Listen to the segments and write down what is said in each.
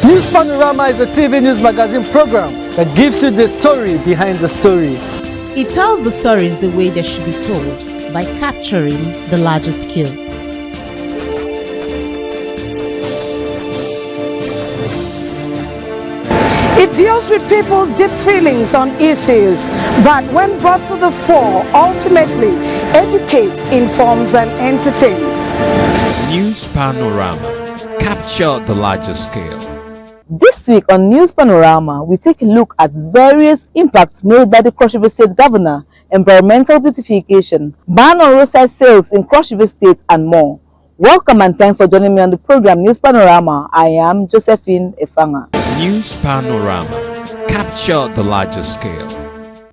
News Panorama is a TV news magazine program that gives you the story behind the story. It tells the stories the way they should be told by capturing the larger scale. It deals with people's deep feelings on issues that, when brought to the fore, ultimately educates, informs, and entertains. News Panorama. Capture the larger scale. This week on News Panorama, we take a look at various impacts made by the Cross River State Governor, environmental beautification, ban on roadside sales in Cross River State, and more. Welcome and thanks for joining me on the program News Panorama. I am Josephine Efanga. News Panorama. Capture the larger scale.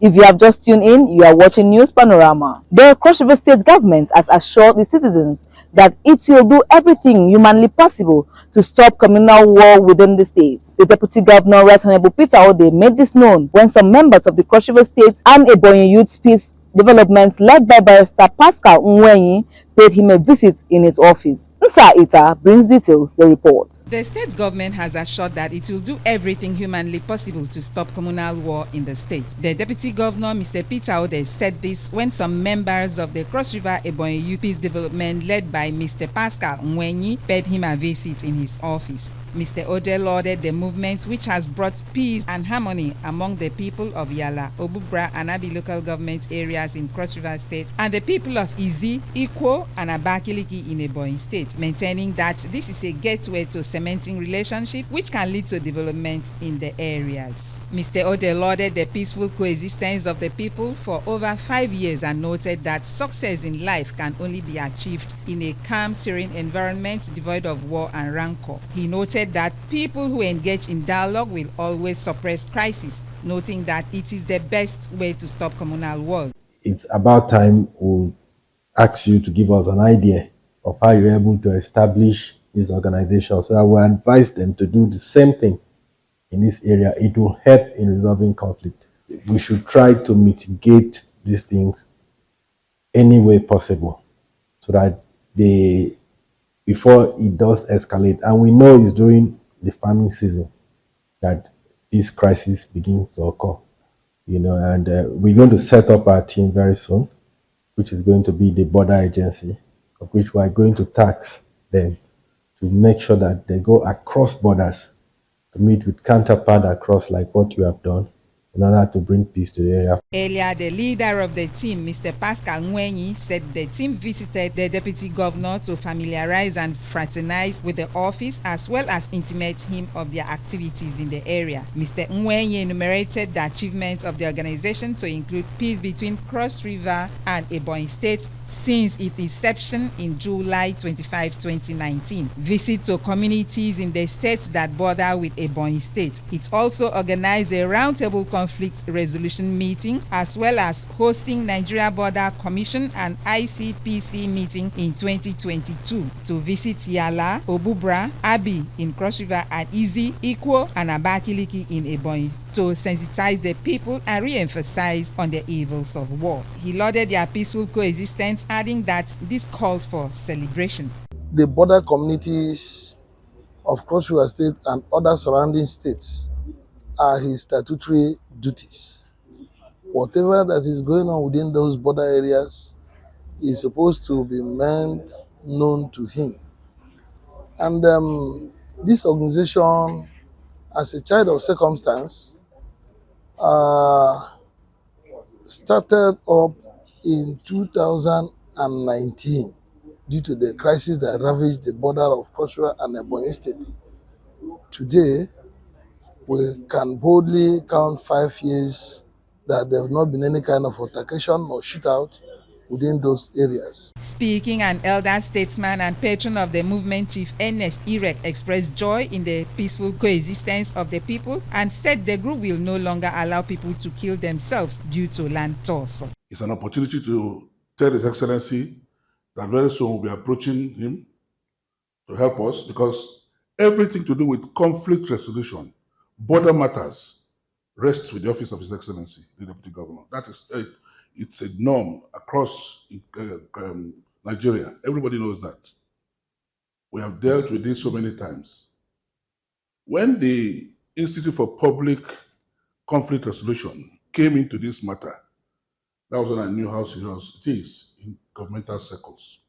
If you have just tuned in, you are watching News Panorama. The Cross River State government has assured the citizens that it will do everything humanly possible to stop communal war within the state. The Deputy Governor, Right Honorable Peter Ode, made this known when some members of the Cross River State and Ebonyi Youth Peace Development, led by Barrister Pascal Nwenyi, paid him a visit in his office. Nsa Ita brings details, the report. The state government has assured that it will do everything humanly possible to stop communal war in the state. The Deputy Governor, Mr. Peter Ode, said this when some members of the Cross River Ebonyi Youth Peace Development, led by Mr. Pascal Nwenyi, paid him a visit in his office. Mr. Ode lauded the movement which has brought peace and harmony among the people of Yala, Obubra, and Abi local government areas in Cross River State and the people of Izi, Ikwo, and Abakiliki in Ebonyi State, maintaining that this is a gateway to cementing relationship which can lead to development in the areas. Mr. Ode lauded the peaceful coexistence of the people for over 5 years and noted that success in life can only be achieved in a calm, serene environment devoid of war and rancor. He noted that people who engage in dialogue will always suppress crisis, noting that it is the best way to stop communal war. It's about time we ask you to give us an idea of how you're able to establish these organizations, so that we advise them to do the same thing in this area. It will help in resolving conflict. We should try to mitigate these things any way possible so that before it does escalate. And we know it's during the farming season that this crisis begins to occur. And we're going to set up our team very soon, which is going to be the border agency, of which we are going to tax them to make sure that they go across borders to meet with counterpart across, like what you have done, in order to bring peace to the area. Earlier, the leader of the team, Mr. Pascal Nwenyi, said the team visited the Deputy Governor to familiarize and fraternize with the office as well as intimate him of their activities in the area. Mr. Nwenyi enumerated the achievements of the organization to include peace between Cross River and Ebonyi State since its inception in July 25, 2019. Visit to communities in the states that border with Ebonyi State. It also organized a roundtable conflict resolution meeting as well as hosting Nigeria Border Commission and ICPC meeting in 2022 to visit Yala, Obubra, Abi in Cross River and Izi, Ikwo, and Abakiliki in Ebonyi to sensitize the people and re-emphasize on the evils of war. He lauded their peaceful coexistence, adding that this calls for celebration. The border communities of Cross River State and other surrounding states are his statutory duties. Whatever that is going on within those border areas is supposed to be made known to him. And this organization, as a child of circumstance, started up in 2019 due to the crisis that ravaged the border of Cross River and Ebonyi State. Today, we can boldly count 5 years that there have not been any kind of altercation or shootout within those areas. Speaking, an elder statesman and patron of the movement, Chief Ernest Irek, expressed joy in the peaceful coexistence of the people and said the group will no longer allow people to kill themselves due to land tussle. It's an opportunity to tell His Excellency that very soon we'll be approaching him to help us, because everything to do with conflict resolution, border matters, rests with the office of His Excellency, the Deputy Governor. That is it's a norm across Nigeria. Everybody knows that. We have dealt with this so many times. When the Institute for Public Conflict Resolution came into this matter, that was when I knew how serious it is in governmental circles.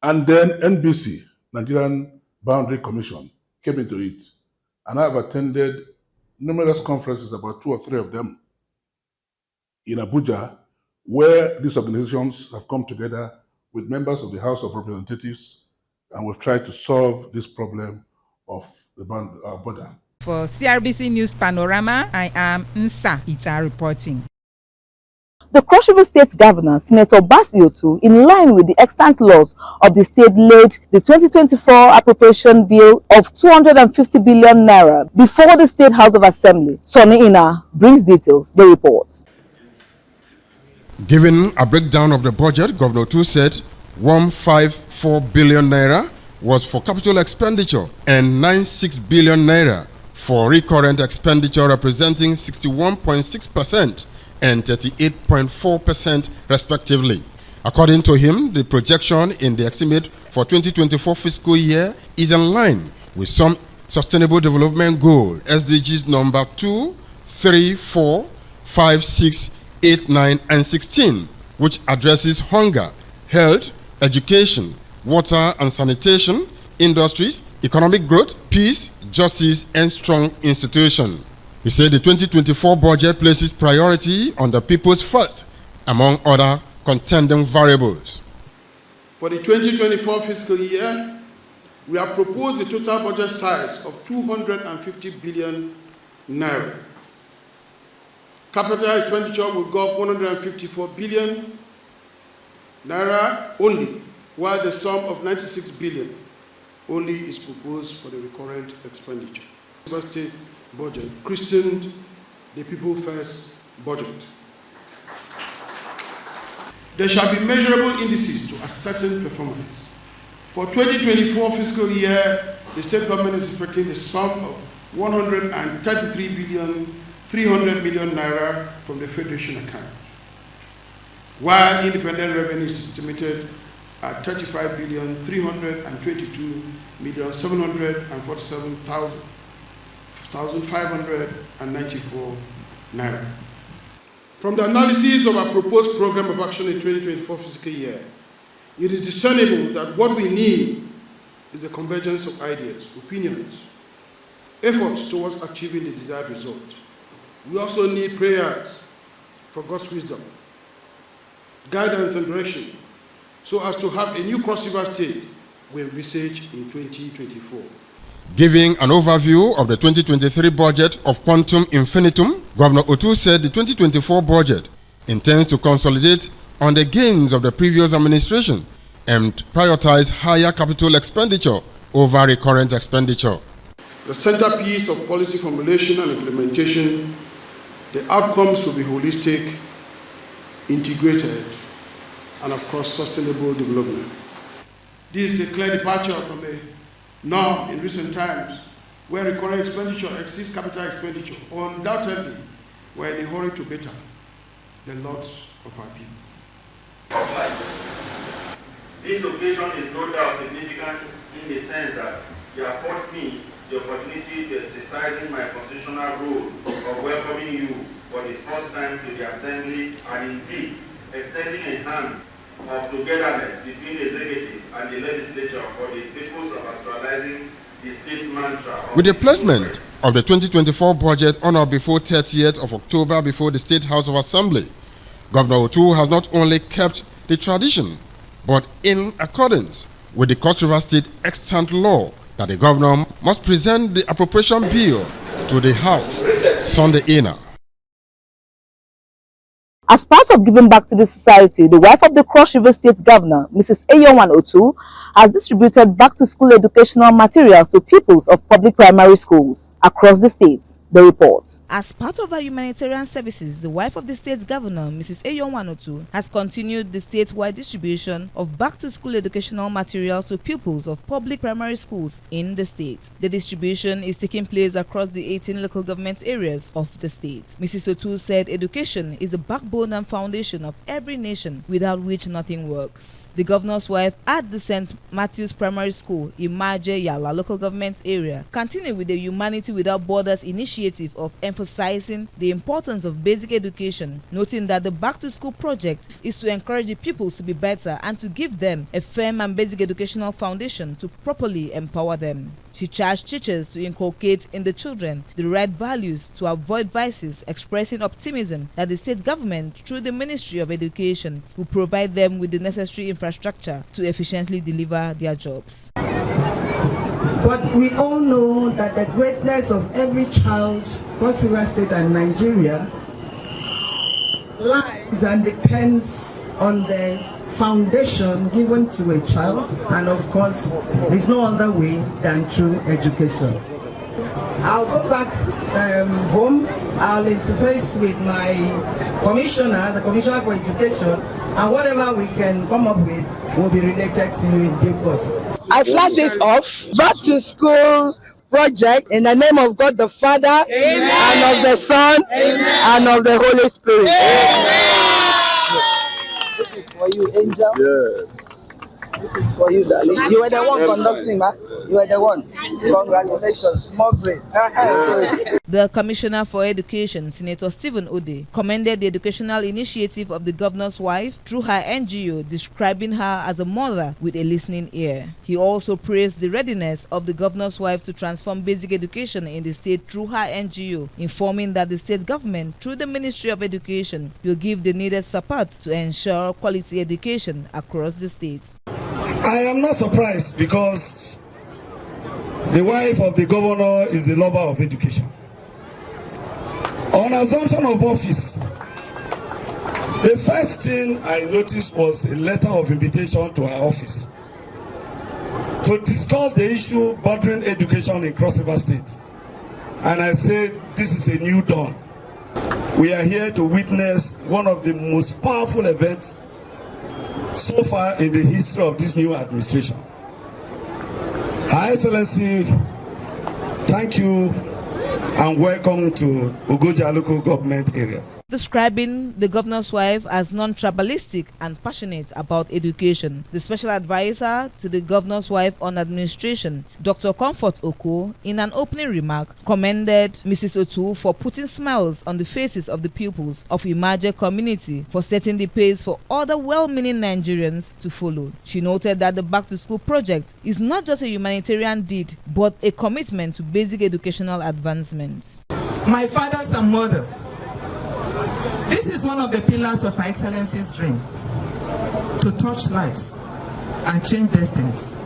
And then NBC, Nigerian Boundary Commission, came into it. And I've attended numerous conferences, about 2 or 3 of them, in Abuja, where these organizations have come together with members of the House of Representatives, and we've tried to solve this problem of the border. For CRBC News Panorama, I am Nsa Ita reporting. The Cross River State Governor, Senator Basiotu, in line with the extant laws of the state, laid the 2024 appropriation bill of 250 billion naira before the State House of Assembly. Sonny Ina brings details. The report. Given a breakdown of the budget, Governor Tu said 154 billion naira was for capital expenditure and 96 billion naira for recurrent expenditure, representing 61.6% and 38.4% respectively. According to him, the projection in the estimate for 2024 fiscal year is in line with some Sustainable Development Goal, SDGs number 2, 3, 4, 5, 6, 8, 9, and 16, which addresses hunger, health, education, water and sanitation, industries, economic growth, peace, justice, and strong institutions. He said the 2024 budget places priority on the people's first, among other contending variables. For the 2024 fiscal year, we have proposed a total budget size of 250 billion naira. Capital expenditure will go up 154 billion naira only, while the sum of 96 billion only is proposed for the recurrent expenditure. The state budget, christened the People First budget. There shall be measurable indices to ascertain performance. For 2024 fiscal year, the state government is expecting the sum of 133 billion 300 million naira from the Federation account, while independent revenue is estimated at 35 billion 322 million 747,594 naira. From the analysis of our proposed program of action in 2024 fiscal year, it is discernible that what we need is a convergence of ideas, opinions, efforts towards achieving the desired result. We also need prayers for God's wisdom, guidance and direction, so as to have a new Cross River State we envisage in 2024. Giving an overview of the 2023 budget of Quantum Infinitum, Governor Otu said the 2024 budget intends to consolidate on the gains of the previous administration and prioritize higher capital expenditure over recurrent expenditure. The centerpiece of policy formulation and implementation, the outcomes will be holistic, integrated, and of course sustainable development. This is a clear departure from the norm in recent times where recurrent expenditure exceeds capital expenditure. Undoubtedly, we're in a hurry to better the lots of our people. This occasion is no doubt significant in the sense that it affords me the opportunity to exercising my constitutional role of welcoming you for the first time to the Assembly, and indeed extending a hand of togetherness between the executive and the legislature for the purpose of actualizing the state's mantra. With the placement of the 2024 budget on or before 30th of October before the State House of Assembly, Governor Otu has not only kept the tradition, but in accordance with the Cross River State extant law that the governor must present the appropriation bill to the House Sunday Ina. As part of giving back to the society, the wife of the Cross River State Governor, Mrs. Ayowan Otu, has distributed back-to-school educational materials to pupils of public primary schools across the state. The report. As part of her humanitarian services, the wife of the state governor, Mrs. Eyonwanotu, has continued the statewide distribution of back-to-school educational materials to pupils of public primary schools in the state. The distribution is taking place across the 18 local government areas of the state. Mrs. Otu said education is the backbone and foundation of every nation, without which nothing works. The governor's wife at the St. Matthew's Primary School, Imaje Yala local government area, continued with the Humanity Without Borders initiative of emphasizing the importance of basic education, noting that the Back to School project is to encourage the pupils to be better and to give them a firm and basic educational foundation to properly empower them. She charged teachers to inculcate in the children the right values to avoid vices, expressing optimism that the state government, through the Ministry of Education, will provide them with the necessary infrastructure to efficiently deliver their jobs. But we all know that the greatness of every child, Cross River State and Nigeria, lies and depends on the foundation given to a child, and of course, there's no other way than through education. I'll go back home, I'll interface with my commissioner, the Commissioner for Education, and whatever we can come up with will be related to you in due course. I flag this off, Back to School project in the name of God the Father, Amen, and of the Son, Amen, and of the Holy Spirit. Amen. This is for you, Angel. Yes. This is for you, darling. You were the one conducting, ma. You were the one. Congratulations. More brave. The Commissioner for Education, Senator Stephen Ode, commended the educational initiative of the governor's wife through her NGO, describing her as a mother with a listening ear. He also praised the readiness of the governor's wife to transform basic education in the state through her NGO, informing that the state government, through the Ministry of Education, will give the needed support to ensure quality education across the state. I am not surprised because the wife of the governor is a lover of education. On assumption of office, the first thing I noticed was a letter of invitation to her office to discuss the issue bordering education in Cross River State. And I said, this is a new dawn. We are here to witness one of the most powerful events so far in the history of this new administration. Her Excellency, thank you and welcome to Ugoja local government area. Describing the governor's wife as non-tribalistic and passionate about education, the special advisor to the governor's wife on administration, Dr. Comfort Oko, in an opening remark, commended Mrs. Otu for putting smiles on the faces of the pupils of Imaje community for setting the pace for other well-meaning Nigerians to follow. She noted that the Back to School project is not just a humanitarian deed, but a commitment to basic educational advancement. My fathers and mothers, this is one of the pillars of Her Excellency's dream, to touch lives and change destinies,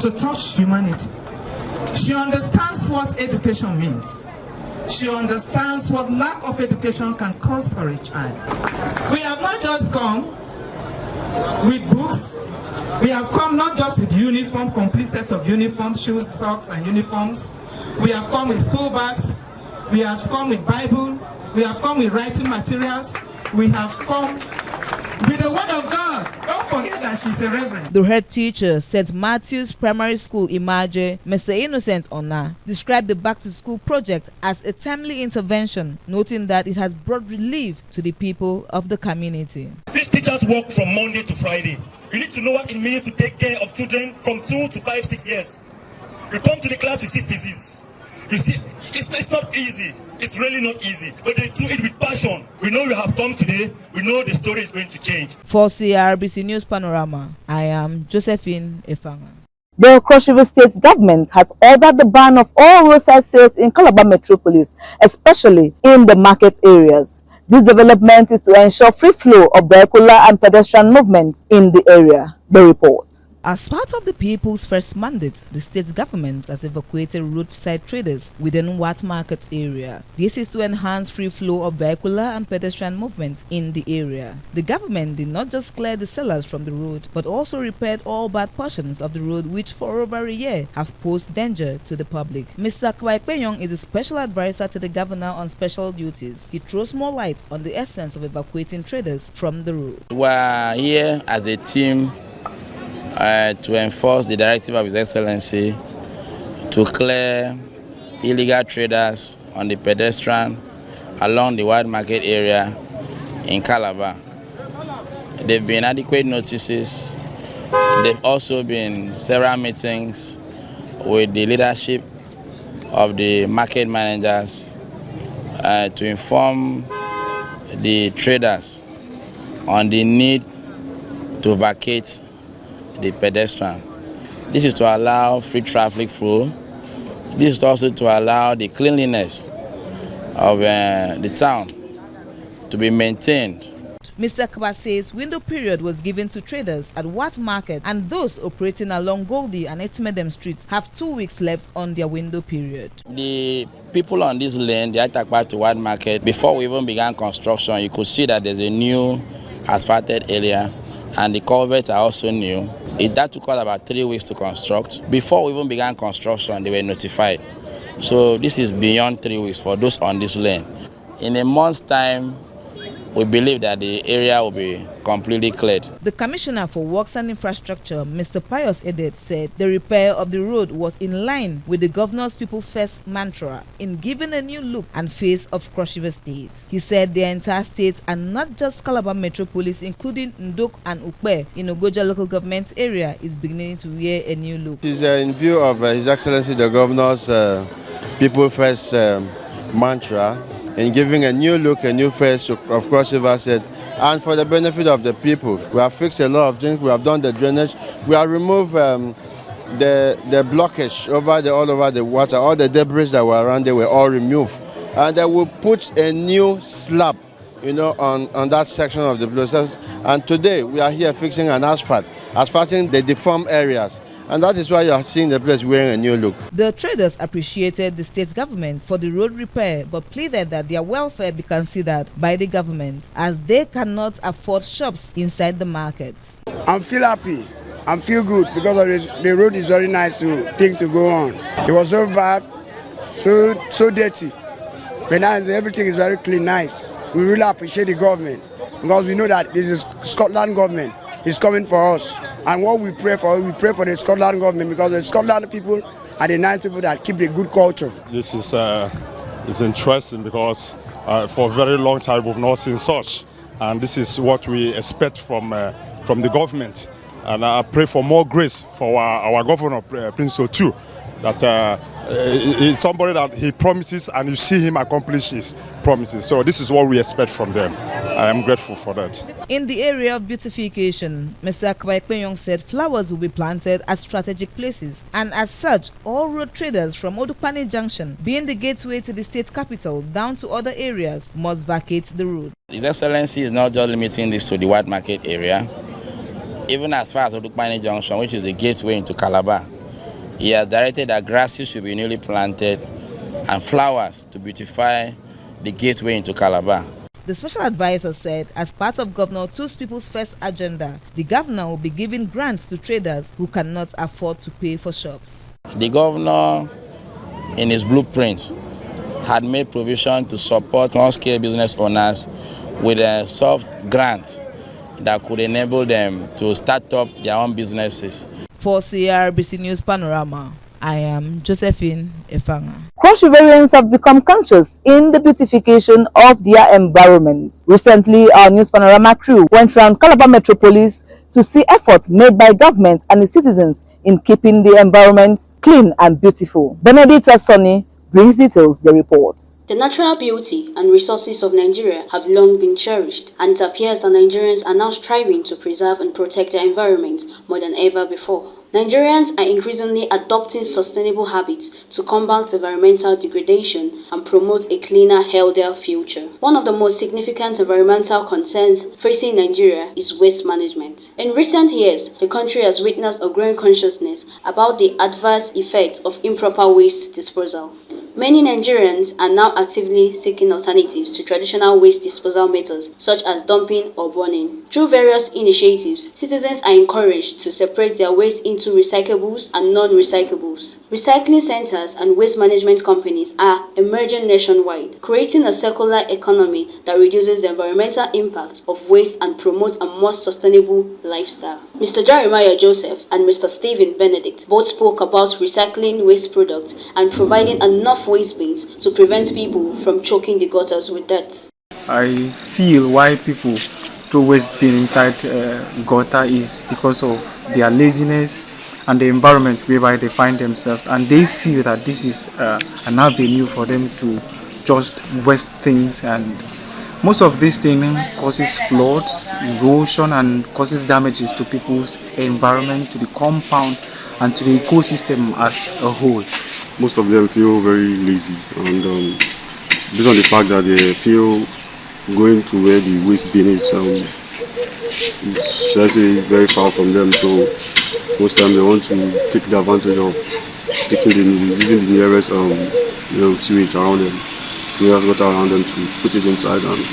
to touch humanity. She understands what education means. She understands what lack of education can cause for a child. We have not just come with books. We have come not just with uniform, complete set of uniforms, shoes, socks, and uniforms. We have come with school bags. We have come with Bible. We have come with writing materials. We have come with the word of God. Don't forget that she's a reverend. The head teacher, St. Matthew's Primary School, Imaje, Mr. Innocent Ona, described the Back to School project as a timely intervention, noting that it has brought relief to the people of the community. These teachers work from Monday to Friday. You need to know what it means to take care of children from 2 to 5, 6 years. You come to the class, you see physics. You see, it's not easy. It's really not easy, but they do it with passion. We know you have come today. We know the story is going to change. For CRBC News Panorama, I am Josephine Efanga. The Cross River State government has ordered the ban of all roadside sales in Calabar metropolis, especially in the market areas. This development is to ensure free flow of vehicular and pedestrian movement in the area. The report. As part of the People's First Mandate, the state government has evacuated roadside traders within Wat Market area. This is to enhance free flow of vehicular and pedestrian movement in the area. The government did not just clear the sellers from the road, but also repaired all bad portions of the road which for over a year have posed danger to the public. Mr. Kwai is a special advisor to the governor on special duties. He throws more light on the essence of evacuating traders from the road. We are here as a team to enforce the directive of His Excellency to clear illegal traders on the pedestrian along the wide market area in Calabar. There have been adequate notices. There have also been several meetings with the leadership of the market managers to inform the traders on the need to vacate the pedestrian. This is to allow free traffic flow. This is also to allow the cleanliness of the town to be maintained. Mr. Kaba says window period was given to traders at Wat Market, and those operating along Goldie and Etimedem streets have 2 weeks left on their window period. The people on this lane, the Atakpa to Wat Market, before we even began construction, you could see that there's a new asphalted area and the culverts are also new. That took us about 3 weeks to construct. Before we even began construction, they were notified. So this is beyond 3 weeks for those on this lane. In a month's time, we believe that the area will be completely cleared. The Commissioner for Works and Infrastructure, Mr. Pius Edet, said the repair of the road was in line with the Governor's People First mantra in giving a new look and face of Cross River State. He said the entire state and not just Calabar Metropolis, including Ndok and Ukpe in Ogoja local government area, is beginning to wear a new look. It is in view of His Excellency the Governor's People First mantra in giving a new look, a new face of Cross River State, and for the benefit of the people. We have fixed a lot of things. We have done the drainage. We have removed the blockage all over the water. All the debris that were around there were all removed, and they will put a new slab, on that section of the process. And today we are here fixing an asphalting the deformed areas. And that is why you are seeing the place wearing a new look. The traders appreciated the state government for the road repair, but pleaded that their welfare be considered by the government, as they cannot afford shops inside the markets. I feel happy. I feel good because the road is very nice to go on. It was so bad, so dirty. But now everything is very clean, nice. We really appreciate the government because we know that this is Scotland government. Is coming for us, and what we pray for the Scotland government, because the Scotland people are the nice people that keep the good culture. This is interesting because for a very long time we've not seen such, and this is what we expect from the government. And I pray for more grace for our governor, Prince Otu, that he's somebody that he promises and you see him accomplish his promises. So this is what we expect from them. I am grateful for that. In the area of beautification, Mr. Kwai said flowers will be planted at strategic places, and as such, all road traders from Odupani Junction, being the gateway to the state capital, down to other areas, must vacate the road. His Excellency is not just limiting this to the wide market area. Even as far as Odupani Junction, which is the gateway into Calabar, he has directed that grasses should be newly planted and flowers to beautify the gateway into Calabar. The special advisor said, as part of Governor Otu's People's First agenda, the governor will be giving grants to traders who cannot afford to pay for shops. The governor, in his blueprint, had made provision to support small-scale business owners with a soft grant that could enable them to start up their own businesses. For CRBC News Panorama, I am Josephine Efanga. Cross Riverians have become conscious in the beautification of their environment. Recently, our News Panorama crew went around Calabar Metropolis to see efforts made by government and the citizens in keeping the environment clean and beautiful. Benedicta Sonny brings details the report. The natural beauty and resources of Nigeria have long been cherished, and it appears that Nigerians are now striving to preserve and protect their environment more than ever before. Nigerians are increasingly adopting sustainable habits to combat environmental degradation and promote a cleaner, healthier future. One of the most significant environmental concerns facing Nigeria is waste management. In recent years, the country has witnessed a growing consciousness about the adverse effects of improper waste disposal. Many Nigerians are now actively seeking alternatives to traditional waste disposal methods such as dumping or burning. Through various initiatives, citizens are encouraged to separate their waste into recyclables and non-recyclables. Recycling centers and waste management companies are emerging nationwide, creating a circular economy that reduces the environmental impact of waste and promotes a more sustainable lifestyle. Mr. Jeremiah Joseph and Mr. Stephen Benedict both spoke about recycling waste products and providing enough waste bins to prevent people from choking the gutters with dirt. I feel why people throw waste bin inside gutter is because of their laziness and the environment whereby they find themselves, and they feel that this is an avenue for them to just waste things, and most of these things causes floods, erosion, and causes damages to people's environment, to the compound, and to the ecosystem as a whole. Most of them feel very lazy, and based on the fact that they feel going to where the waste bin is should I say, very far from them, so most times they want to take the advantage of using the nearest sewage around them, nearest water around them, to put it inside and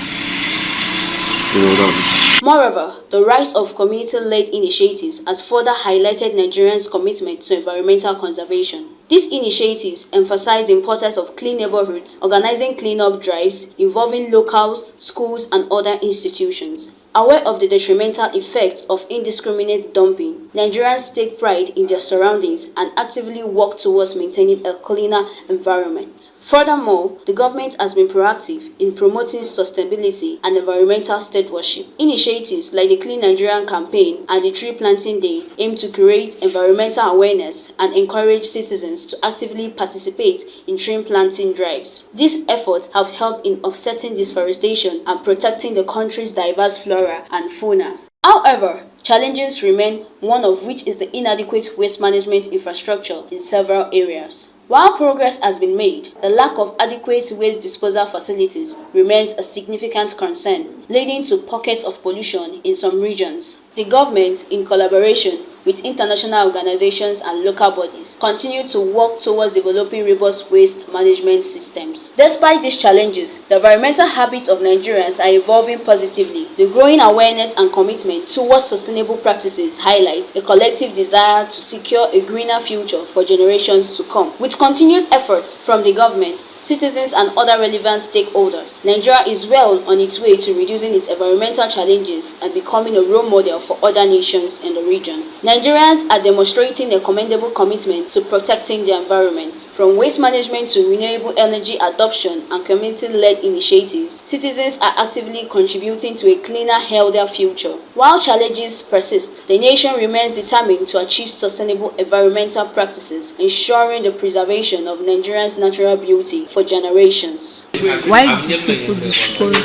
that. Moreover, the rise of community-led initiatives has further highlighted Nigerians' commitment to environmental conservation. These initiatives emphasize the importance of clean neighborhoods, organizing clean-up drives involving locals, schools, and other institutions. Aware of the detrimental effects of indiscriminate dumping, Nigerians take pride in their surroundings and actively work towards maintaining a cleaner environment. Furthermore, the government has been proactive in promoting sustainability and environmental stewardship. Initiatives like the Clean Nigerian campaign and the Tree Planting Day aim to create environmental awareness and encourage citizens to actively participate in tree planting drives. These efforts have helped in offsetting deforestation and protecting the country's diverse flora and fauna. However, challenges remain, one of which is the inadequate waste management infrastructure in several areas. While progress has been made, the lack of adequate waste disposal facilities remains a significant concern, leading to pockets of pollution in some regions. The government, in collaboration with international organizations and local bodies, continue to work towards developing robust waste management systems. Despite these challenges, the environmental habits of Nigerians are evolving positively. The growing awareness and commitment towards sustainable practices highlight a collective desire to secure a greener future for generations to come. With continued efforts from the government, citizens, and other relevant stakeholders, Nigeria is well on its way to reducing its environmental challenges and becoming a role model for other nations in the region. Nigerians are demonstrating a commendable commitment to protecting the environment. From waste management to renewable energy adoption and community-led initiatives, citizens are actively contributing to a cleaner, healthier future. While challenges persist, the nation remains determined to achieve sustainable environmental practices, ensuring the preservation of Nigeria's natural beauty for generations. Why do people dispose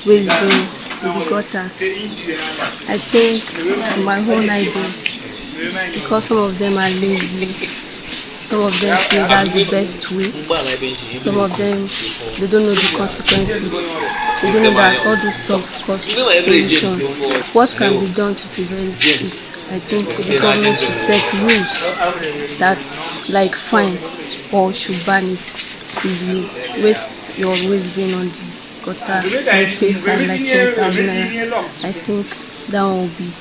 waste bin in the gutters? I think my whole idea, because some of them are lazy, some of them feel that's the best way, some of them, they don't know the consequences, they don't know that all this stuff causes pollution. What can be done to prevent this? I think the government should set rules that's like fine or should ban it. If you waste your waste bin on the gutter, you pay fine like 10,000 naira. I think that will be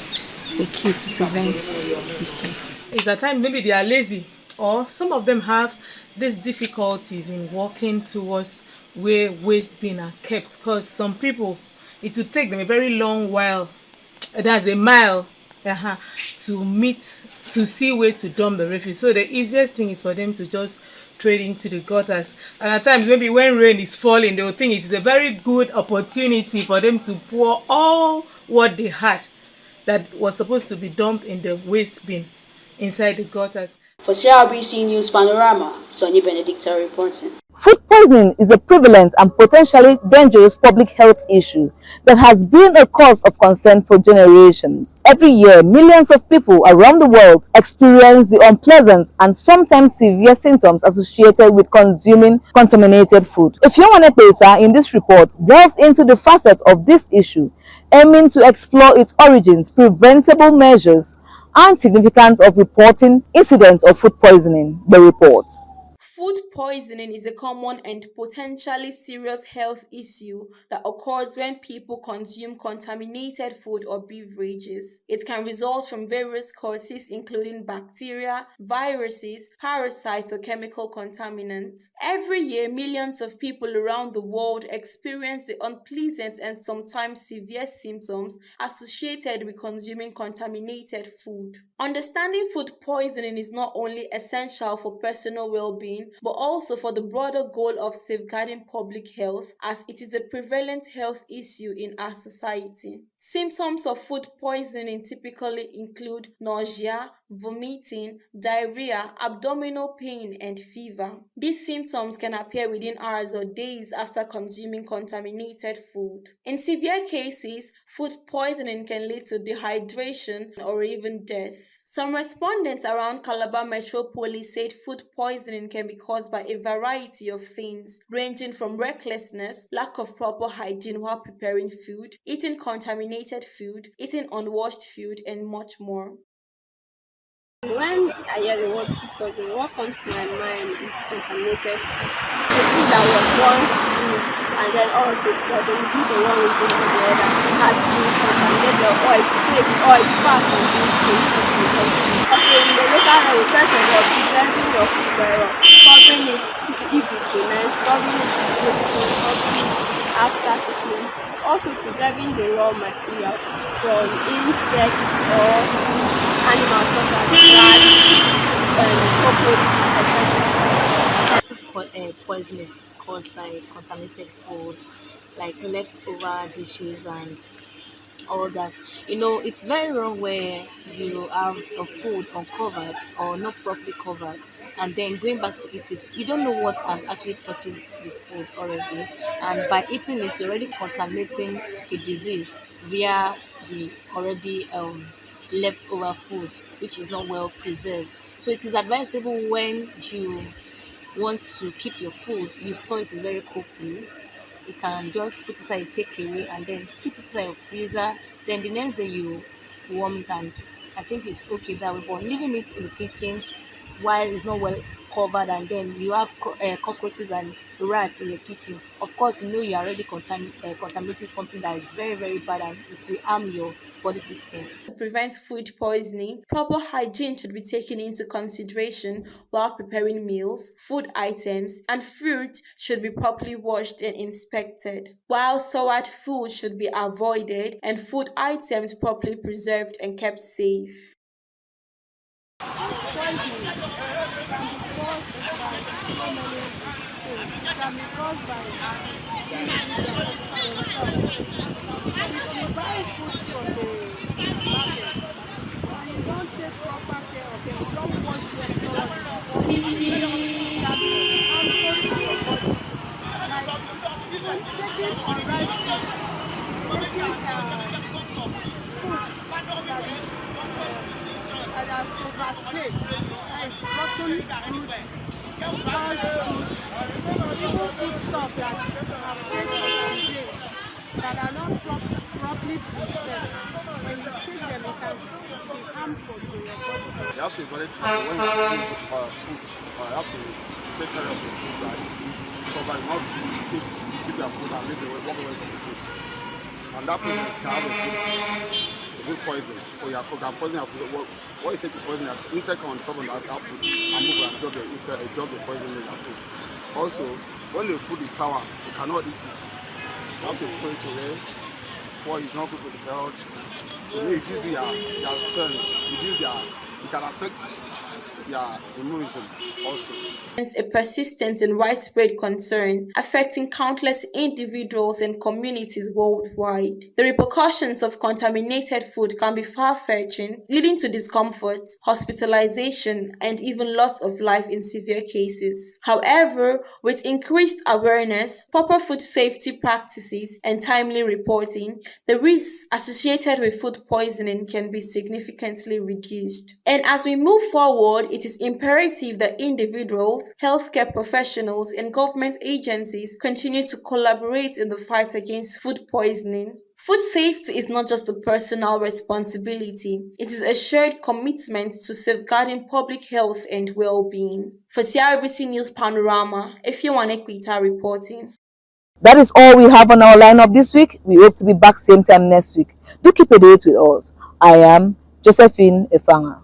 okay to prevent this stuff. It's at times maybe they are lazy, or some of them have these difficulties in walking towards where waste bin are kept, because some people, it will take them a very long while, that's a mile, to see where to dump the refuse. So the easiest thing is for them to just throw it into the gutters. And at times maybe when rain is falling, they will think it is a very good opportunity for them to pour all what they had that was supposed to be dumped in the waste bin inside the gutters. For CRBC News Panorama, Sonny Benedicta reporting. Food poisoning is a prevalent and potentially dangerous public health issue that has been a cause of concern for generations. Every year, millions of people around the world experience the unpleasant and sometimes severe symptoms associated with consuming contaminated food. Ifeanyi Peta in this report delves into the facets of this issue, aiming to explore its origins, preventable measures, and significance of reporting incidents of food poisoning. The report. Food poisoning is a common and potentially serious health issue that occurs when people consume contaminated food or beverages. It can result from various causes including bacteria, viruses, parasites, or chemical contaminants. Every year, millions of people around the world experience the unpleasant and sometimes severe symptoms associated with consuming contaminated food. Understanding food poisoning is not only essential for personal well-being, but also for the broader goal of safeguarding public health, as it is a prevalent health issue in our society. Symptoms of food poisoning typically include nausea, vomiting, diarrhea, abdominal pain, and fever. These symptoms can appear within hours or days after consuming contaminated food. In severe cases, food poisoning can lead to dehydration or even death. Some respondents around Calabar Metropolis said food poisoning can be caused by a variety of things, ranging from recklessness, lack of proper hygiene while preparing food, eating contaminated food, eating unwashed food, and much more. When I hear the word food poisoning, what comes to my mind is contaminated food. A food that was once good, and then all of a sudden, due to one reason or the other, has been contaminated or is safe or is far from being safe for consumption. Okay, in the local level, first of all, preserving your food very well, covering it if it remains, covering it before cooking, covering it after cooking. Also preserving the raw materials from insects or animals such as rats and cockroaches, etc. Food poisoning is caused by contaminated food, like leftover dishes and all that. It's very wrong where you have a food uncovered or not properly covered, and then going back to eat it. You don't know what has actually touched the food already, and by eating it, you're already contaminating a disease via the already leftover food, which is not well preserved. So it is advisable when you want to keep your food, you store it in a very cool place. You can just put it aside, take away, and then keep it inside your freezer. Then the next day you warm it, and I think it's okay that way. But leaving it in the kitchen while it's not well covered, and then you have cockroaches and rats in your kitchen, of course you are already contaminating something that is very, very bad, and it will harm your body system. To prevent food poisoning, proper hygiene should be taken into consideration while preparing meals. Food items and fruit should be properly washed and inspected, while soured food should be avoided and food items properly preserved and kept safe. Can be caused by ingredients themselves. If you buy food from the market and you don't take proper care of them, you don't wash them thoroughly before eating, can be harmful to your body. Like even taking unripe fruits, taking food that has overstayed, that is rotten fruit, spoiled fruit, even food stuff that have stayed for some days that are not properly preserved. When you take them, it can be harmful to your body. You have to be very careful when you are eating food. You have to take care of the food you are eating, because you not keep your food and walk away from the food. And that process can have a food poison, or you are poisoning your food. What is it to poison? Insect on top of that food and move and drop the poison in that food. Also, when the food is sour, you cannot eat it. You have to throw it away. Well, it's not good for the health. It gives you your strength. It can affect their immunism also. It's a persistent and widespread concern affecting countless individuals and communities worldwide. The repercussions of contaminated food can be far-fetching, leading to discomfort, hospitalization, and even loss of life in severe cases. However, with increased awareness, proper food safety practices, and timely reporting, the risks associated with food poisoning can be significantly reduced. And as we move forward, it is imperative that individuals, healthcare professionals, and government agencies continue to collaborate in the fight against food poisoning. Food safety is not just a personal responsibility, it is a shared commitment to safeguarding public health and well-being. For CRBC News Panorama, Efewan Equita reporting. That is all we have on our lineup this week. We hope to be back same time next week. Do keep a date with us. I am Josephine Efanga.